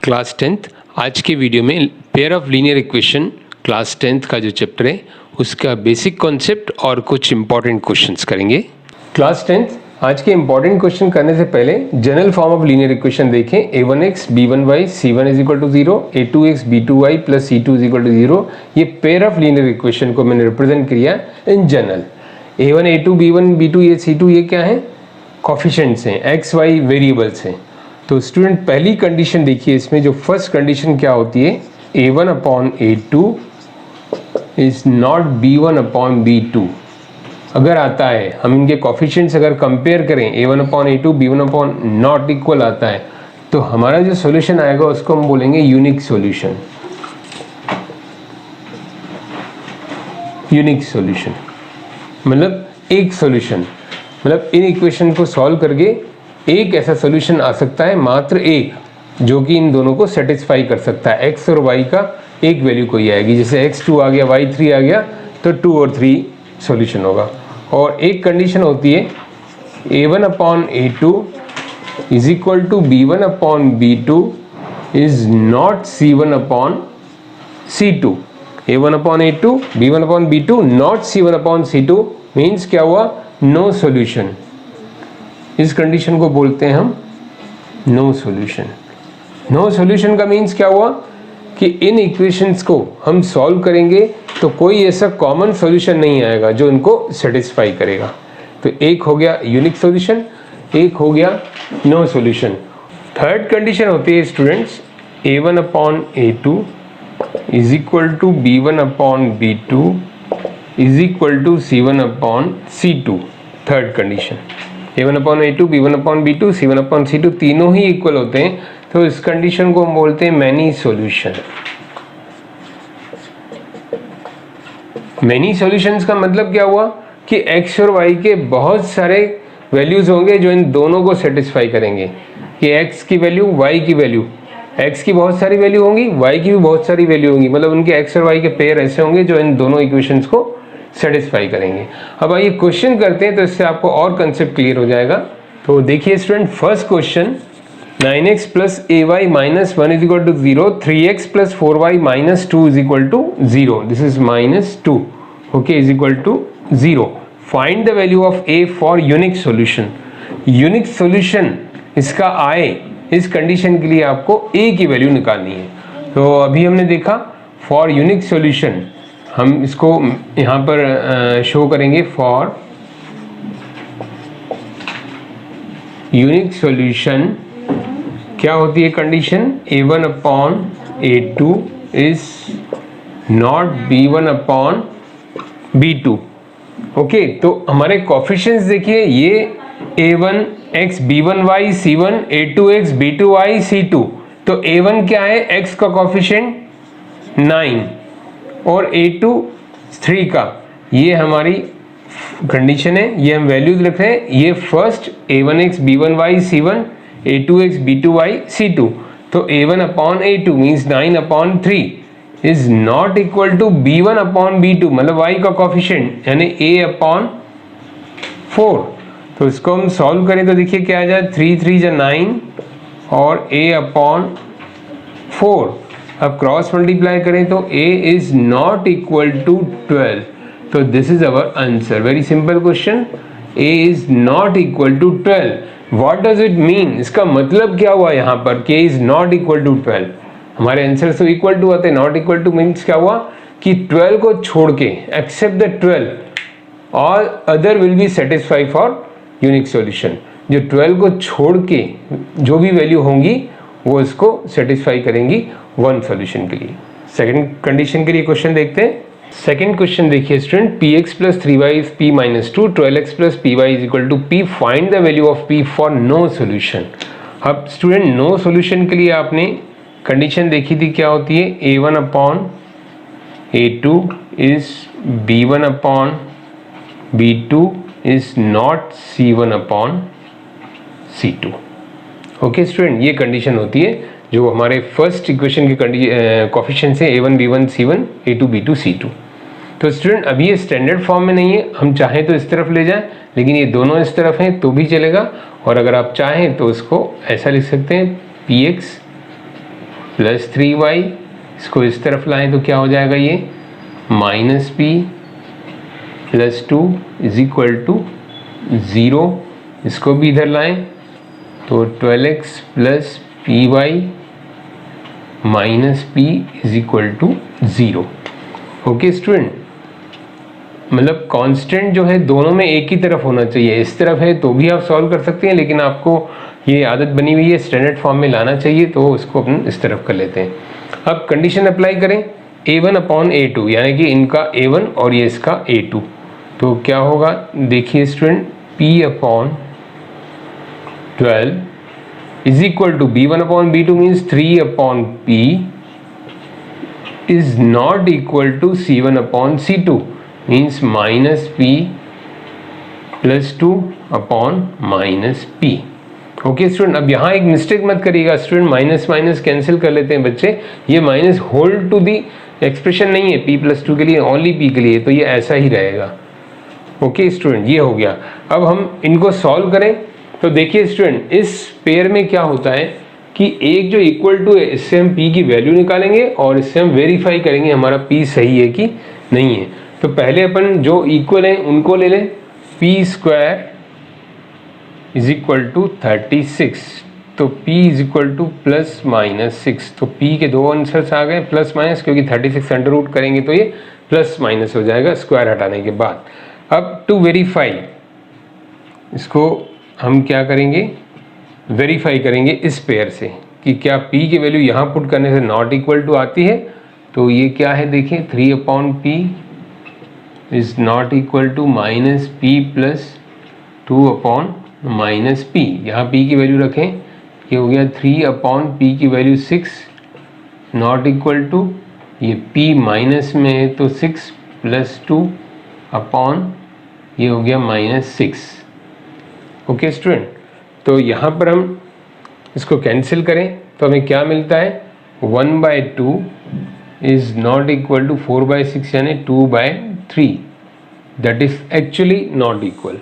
Class 10th आज के video में pair of linear equation class 10th का जो चैप्टर है उसका बेसिक कॉन्सेप्ट और कुछ इंपॉर्टेंट क्वेश्चंस करेंगे। क्लास 10th आज के इंपॉर्टेंट क्वेश्चन करने से पहले general form of linear equation देखें। a1x b1y c1 is equal to 0, a2x b2y plus c2 is equal to 0। ये पेयर ऑफ लीनियर इक्वेशन को मैंने रिप्रेजेंट किया in general. a1 a2 b1 b2 ये c2 ये क्या है? कॉफिशिएंट्स हैं, x y वेरिएबल्स हैं। तो स्टूडेंट पहली कंडीशन देखिए, इसमें जो फर्स्ट कंडीशन क्या होती है, a1 upon a2 is not b1 upon b2। अगर आता है, हम इनके कॉफिशिएंट्स अगर कंपेयर करें, a1 upon a2 b1 upon not equal आता है, तो हमारा जो सॉल्यूशन आएगा उसको हम बोलेंगे यूनिक सॉल्यूशन। यूनिक सॉल्यूशन मतलब एक सॉल्यूशन, मतलब इन इक्वेशन को सॉल्व करके एक ऐसा सॉल्यूशन आ सकता है, मात्र एक, जो कि इन दोनों को सेटिस्फाई कर सकता है। x और y का एक वैल्यू कोई आएगी, जैसे x2 आ गया y3 आ गया, तो 2 और 3 सॉल्यूशन होगा। और एक कंडीशन होती है a1 upon a2 is equal to b1 upon b2 is not c1 upon c2। a1 upon a2 b1 upon b2 not c1 upon c2 means क्या हुआ? No solution. इस कंडीशन को बोलते हैं हम नो सॉल्यूशन। नो सॉल्यूशन का means क्या हुआ कि इन इक्वेशंस को हम सॉल्व करेंगे तो कोई ऐसा कॉमन सॉल्यूशन नहीं आएगा जो इनको सेटिस्फाई करेगा। तो एक हो गया यूनिक सॉल्यूशन, एक हो गया नो सॉल्यूशन। थर्ड कंडीशन होती है students a1 upon a2 is equal to b1 upon b2 is equal to c1 upon c2। Third condition a1 upon a2 b1 upon b2 c1 upon c2 तीनों ही equal होते हैं, तो इस condition को हम बोलते हैं मैनी सॉल्यूशन। मैनी सॉल्यूशंस का मतलब क्या हुआ कि x और y के बहुत सारे वैल्यूज होंगे जो इन दोनों को सेटिस्फाई करेंगे। कि x की वैल्यू y की वैल्यू, x की बहुत सारी वैल्यू होंगी, y की भी बहुत सारी वैल्यू होंगी, मतलब उनके x और y के पेयर ऐसे होंगे जो इन दोनों इक्वेशंस को सेटिस्फाई करेंगे। अब आइए क्वेश्चन करते हैं, तो इससे आपको और कंसेप्ट क्लियर हो जाएगा। तो देखिए student, first question 9x plus ay minus 1 is equal to 0, 3x plus 4y minus 2 is equal to 0, this is minus 2, okay, is equal to 0। Find the value of a for unique solution. Unique solution इसका आए, इस condition के लिए आपको a की value निकालनी है। तो अभी हमने देखा फॉर यूनिक सॉल्यूशन, हम इसको यहाँ पर शो करेंगे फॉर यूनिक सॉल्यूशन। क्या होती है condition? a1 upon a2 is not b1 upon b2। Okay, तो हमारे कोफिशिएंट्स देखिए, ये a1x b1y c1, a2x b2y c2। तो a1 क्या है? x का कोफिशिएंट 9 और a2 3 का, ये हमारी कंडीशन है, ये हम वैल्यूज लिख रहे हैं। ये first a1x b1y c1, a2x b2y c2। तो a1 upon a2 means 9 upon 3 is not equal to b1 upon b2, मतलब y का कोफिशिएंट यानी a अपॉन 4। तो इसको हम सॉल्व करें तो देखिए क्या आ जाए, 3 3 जा 9 और a अपॉन 4। अब क्रॉस मल्टीप्लाई करें तो a is not equal to 12। तो this is our answer. Very simple question, a is not equal to 12। What does it mean? इसका मतलब क्या हुआ यहाँ पर कि a is not equal to 12। हमारे आंसर तो इक्वल टू आते हैं, नॉट इक्वल टू मीन्स क्या हुआ कि 12 को छोड़ के, except the 12 all other will be satisfy for unique solution. जो 12 को छोड़ के जो भी वैल्यू होंगी वो इसको सेटिस्फाई करेंगी वन सॉल्यूशन के लिए। सेकंड कंडीशन के लिए क्वेश्चन देखते हैं। सेकंड क्वेश्चन देखिए student, px plus 3y is p minus 2, 12x plus py is equal to p, find the value of p for no solution. अब स्टूडेंट नो सॉल्यूशन के लिए आपने कंडीशन देखी थी, क्या होती है? a1 upon a2 is b1 upon b2 is not c1 upon c2। Okay student, ये कंडीशन होती है जो हमारे फर्स्ट इक्वेशन के कोफिशिएंट्स हैं a1 b1 c1, a2 b2 c2। तो स्टूडेंट अभी ये स्टैंडर्ड फॉर्म में नहीं है, हम चाहें तो इस तरफ ले जाएं, लेकिन ये दोनों इस तरफ हैं तो भी चलेगा। और अगर आप चाहें तो इसको ऐसा लिख सकते हैं px प्लस 3y, इसको इस तरफ लाएं तो क्या हो जाएगा ये minus P plus 2 is equal to 0, इसको भी इधर लाएं तो 12x plus p y minus p is equal to 0। Okay student, मतलब कांस्टेंट जो है दोनों में एक ही तरफ होना चाहिए, इस तरफ है तो भी आप सॉल्व कर सकते हैं, लेकिन आपको ये आदत बनी हुई है स्टैंडर्ड फॉर्म में लाना चाहिए, तो उसको अपन इस तरफ कर लेते हैं। अब कंडीशन अप्लाई करें a1 अपॉन a2, यानी कि इनका a1 और ये इसका a2, तो क्या होगा देखिए student, p upon 12 is equal to b1 upon b2 means 3 upon p is not equal to c1 upon c2 means minus p plus 2 upon minus p। Okay student, अब यहाँ एक मिस्टेक मत करिएगा स्टूडेंट, माइनस माइनस कैंसिल कर लेते हैं बच्चे, ये minus hold to the expression नहीं है p प्लस 2 के लिए, ओनली p के लिए, तो ये ऐसा ही रहेगा। ओके स्टूडेंट, ये हो गया। अब हम इनको सॉल्व करें तो देखिए स्टूडेंट, इस पेयर में क्या होता है कि एक जो इक्वल टू है इससे हम p की वैल्यू निकालेंगे और इससे हम वेरीफाई करेंगे हमारा p सही है कि नहीं है। तो पहले अपन जो इक्वल हैं उनको ले लें, p square is equal to 36, तो p इज इक्वल टू प्लस माइनस 6, तो p के दो आंसर्स आ गए प्लस माइनस, क्योंकि 36 अंडर रूट करेंगे तो ये प्लस माइनस हो जाएगा स्क्वायर हटाने के बाद। अब टू वेरीफाई, इसको हम क्या करेंगे, वेरीफाई करेंगे इस पेयर से कि क्या p की वैल्यू यहाँ पुट करने से नॉट इक्वल टू आती है, तो ये क्या है देखिए 3 upon P is not equal to minus P plus 2 upon minus P, यहाँ p की वैल्यू रखें, ये हो गया 3 अपॉन पी की वैल्यू 6 नॉट इक्वल टू, ये p माइनस में है तो 6 प्लस 2 अपॉन ये हो गया माइनस 6। ओके स्टूडेंट, तो यहाँ पर हम इसको कैंसिल करें तो हमें क्या मिलता है, 1/2 इज नॉट इक्वल टू 4/6 यानी 2/3, that is actually not equal.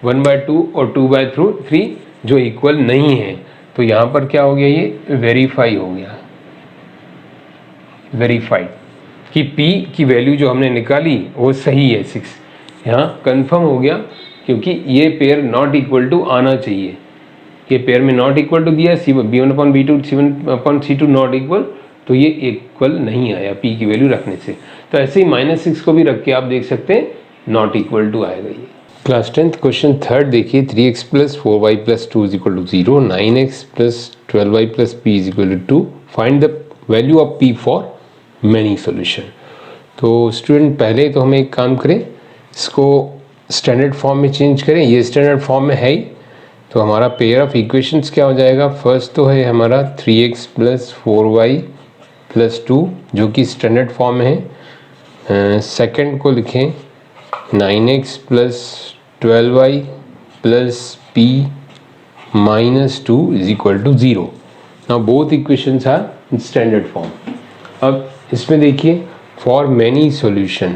1/2 और 2/3 जो इक्वल नहीं है, तो यहाँ पर क्या हो गया, ये वेरीफाई हो गया, वेरीफाइड कि p की वैल्यू जो हमने निकाली वो सही है 6, यहाँ कंफर्म हो गया, क्योंकि ये पेयर नॉट इक्वल टू आना चाहिए, ये पेयर में नॉट इक्वल टू दिया b1 upon b2 c1 upon c2 not equal, तो ये इक्वल नहीं आया p की वैल्यू रखने से। तो ऐसे ही -6 को भी रख के आप देख सकते हैं नॉट इक्वल टू आएगा ये। क्लास 10th क्वेश्चन 3 देखिए, 3x plus 4y plus 2 is equal to 0, 9x plus 12y plus p is equal to 2, find the value of p for many solution. तो स्टूडेंट पहले तो हमें एक काम करें, इसको स्टैंडर्ड फॉर्म में चेंज करें, ये स्टैंडर्ड फॉर्म में है ही, तो हमारा पेयर ऑफ इक्वेशंस क्या हो जाएगा, फर्स्ट तो है हमारा 3x प्लस 4y प्लस 2 जो कि स्टैंडर्ड फॉर्म में है, सेकंड को लिखें 9x plus 12y plus p minus 2 is equal to 0। Now both equations are in standard form. अब इसमें देखिए for many solution,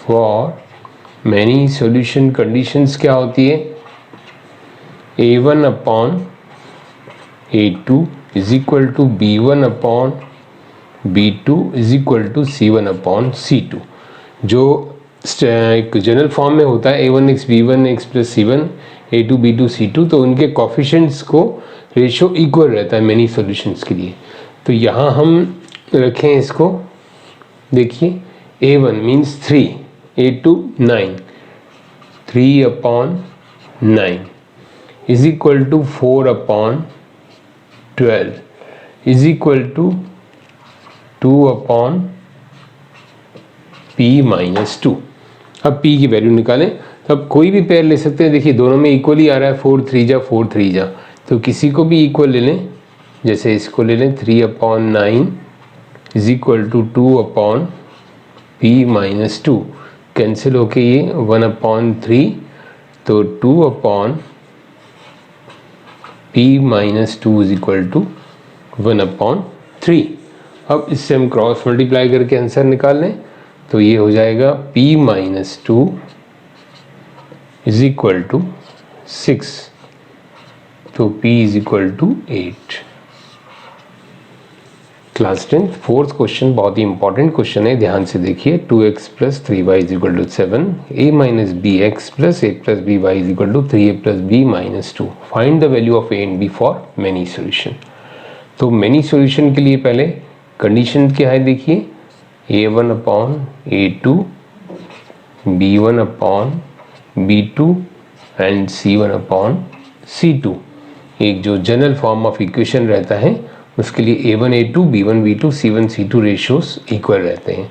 for many solution conditions क्या होती है, a1 upon a2 is equal to b1 upon b2 is equal to c1 upon c2, जो एक general form में होता है a1x b1x plus c1 a2 b2 c2, तो उनके कोफिशिएंट्स को रेशो इक्वल रहता है मैनी सॉल्यूशंस के लिए। तो यहाँ हम रखें इसको, देखिए a1 means 3, a2 9, 3 upon 9 is equal to 4 upon 12 is equal to 2 upon p minus 2। अब p की वैल्यू निकालें, तो अब कोई भी पेयर ले सकते हैं, देखिए दोनों में इक्वल ही आ रहा है, 4 3 जा 4 3 जा, तो किसी को भी इक्वल ले लें, जैसे इसको ले लें 3 upon 9 is equal to 2 upon p minus 2, cancel होके ये 1 अपॉन 3, तो 2 upon p minus 2 is equal to 1 upon 3। अब इससे हम क्रॉस मल्टीप्लाई करके आंसर निकाल लें, तो ये हो जाएगा p minus 2 is equal to 6 तो p is equal to 8। Class 10 fourth question बहुत ही इंपॉर्टेंट क्वेश्चन है, ध्यान से देखिए। 2x plus 3y is equal to 7, a minus B X plus A plus B Y is equal to 3a plus B minus 2। Find the value of a and b for many solution. तो many solution के लिए पहले condition क्या है देखिए, a1 upon a2, b1 upon b2 and c1 upon c2। एक जो general form of equation रहता है उसके लिए a1 a2, b1 b2, c1 c2 ratios equal रहते हैं।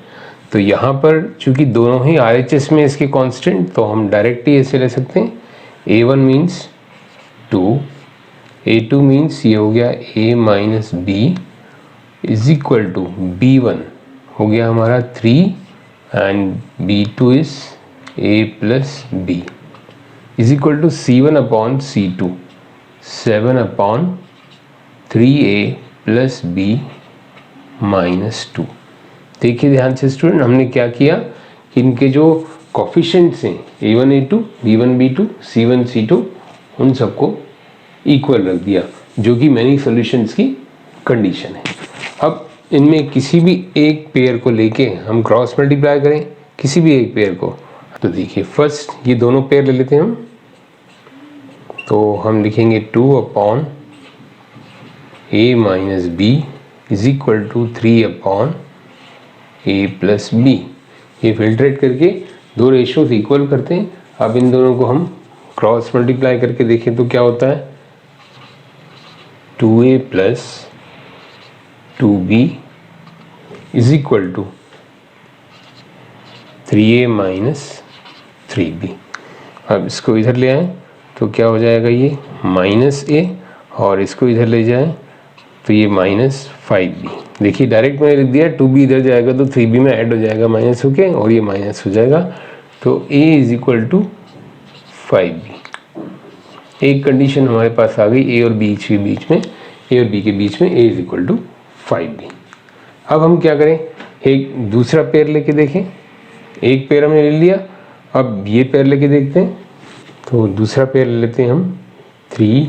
तो यहाँ पर चूंकि दोनों ही RHS में इसके कांस्टेंट, तो हम डायरेक्ट ही ऐसे ले सकते हैं। a1 मीन्स 2, a2 मीन्स ये हो गया a minus B is equal to b1 हो गया हमारा 3 and b2 is a plus B is equal to c1 upon c2 7 upon 3a plus B minus 2। देखिए ध्यान से स्टूडेंट, हमने क्या किया, इनके जो कोफिशिएंट्स हैं a1 a2, b1 b2, c1 c2, उन सबको इक्वल रख दिया, जो कि मैनी सॉल्यूशंस की कंडीशन है। अब इनमें किसी भी एक पेयर को लेके हम क्रॉस मल्टीप्लाई करें, किसी भी एक पेयर को। तो देखिए फर्स्ट ये दोनों पेयर ले लेते हैं हम, तो हम लिखेंगे 2 upon a minus B is equal to 3 upon a plus B. ये फिल्ट्रेट करके दो रेशियोज इक्वल करते हैं। अब इन दोनों को हम क्रॉस मल्टीप्लाई करके देखें तो क्या होता है, 2a plus 2b is equal to 3a minus 3b। अब इसको इधर ले आए तो क्या हो जाएगा, ये माइनस a, और इसको इधर ले जाए तो ये माइनस 5b। देखिए डायरेक्ट मैंने लिख दिया, 2b इधर जाएगा तो 3b में ऐड हो जाएगा माइनस होके, और ये माइनस हो जाएगा। तो a is equal to 5b। एक कंडीशन हमारे पास आ गई a और b के बीच में, a और b के बीच में a is equal to 5b। अब हम क्या करें, एक दूसरा पेयर लेके देखें। एक पेयर हमने ले लिया, अब ये पेयर लेके देखते हैं। तो दूसरा पेयर ले लेते हैं हम, 3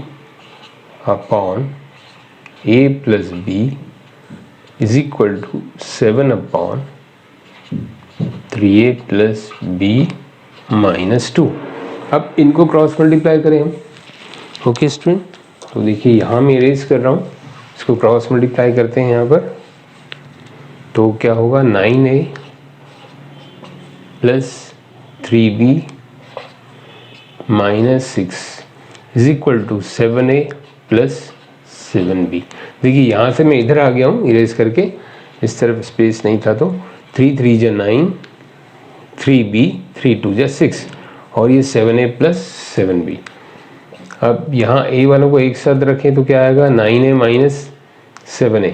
upon a plus B is equal to 7 upon 3a plus B minus 2। अब इनको क्रॉस मल्टीप्लाई करें हम। ओके स्टूडेंट, तो देखिए यहाँ मैं इरेज कर रहा हूँ, इसको क्रॉस मल्टीप्लाई करते हैं यहाँ पर। तो क्या होगा, 9a plus 3b minus 6 is equal to 7a plus 7b। देखिए यहाँ से मैं इधर आ गया हूँ इरेज करके, इस तरफ स्पेस नहीं था, तो 3 3 जा 9, 3b 3 2 जा 6, और ये 7a प्लस 7b। अब यहाँ a वालों को एक साथ रखें तो क्या आएगा, 9a माइनस 7a,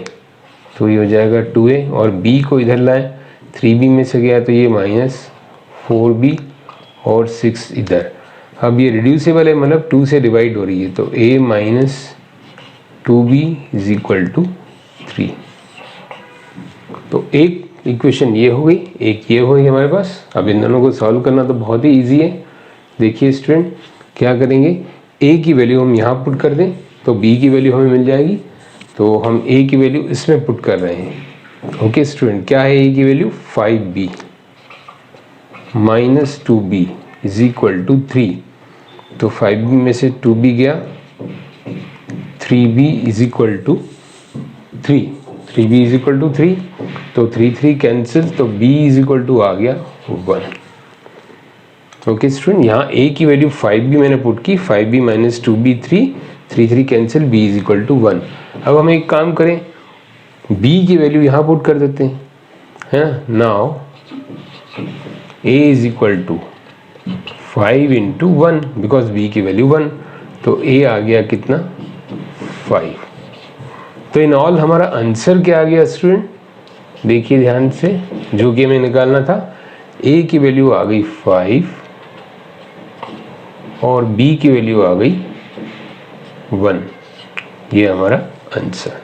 तो ये हो जाएगा 2a, और b को इधर लाएं, 3b में से गया तो ये माइनस 4b और 6 इधर। अब ये रिड्यूसेबल है, मतलब 2 से डिवाइड हो रही है, तो a minus 2b is equal to 3। तो एक इक्वेशन ये हो गई, एक ये हो गई हमारे पास। अब इन दोनों को सॉल्व करना तो बहुत ही इजी है। देखिए स्टूडेंट, क्या करेंगे, a की वैल्यू हम यहाँ पुट कर दें तो b की वैल्यू हमें मिल जाएगी। तो हम a की वैल्यू इसमें पुट कर रहे हैं। ओके स्टूडेंट, क्या है a की value, 5b minus 2b is equal to 3। तो 5b में से 2b गया, 3b is equal to 3, 3b is equal to 3, तो 3 3 कैंसिल, तो b इज इक्वल टू आ गया 1। ओके स्टूडेंट, यहाँ a की वैल्यू 5b मैंने पुट की, 5b minus 2b 3, 3 3 cancel, b is equal to 1। अब हम एक काम करें, b की वैल्यू यहाँ पुट कर देते हैं, है ना। Now a is equal to 5 into 1, because b की वैल्यू 1, तो a आ गया कितना, 5। तो इन ऑल हमारा आंसर क्या आ गया स्टूडेंट, देखिए ध्यान से, जो कि हमें निकालना था, a की वैल्यू आ गई 5 और b की वैल्यू आ गई 1। ये हमारा आंसर।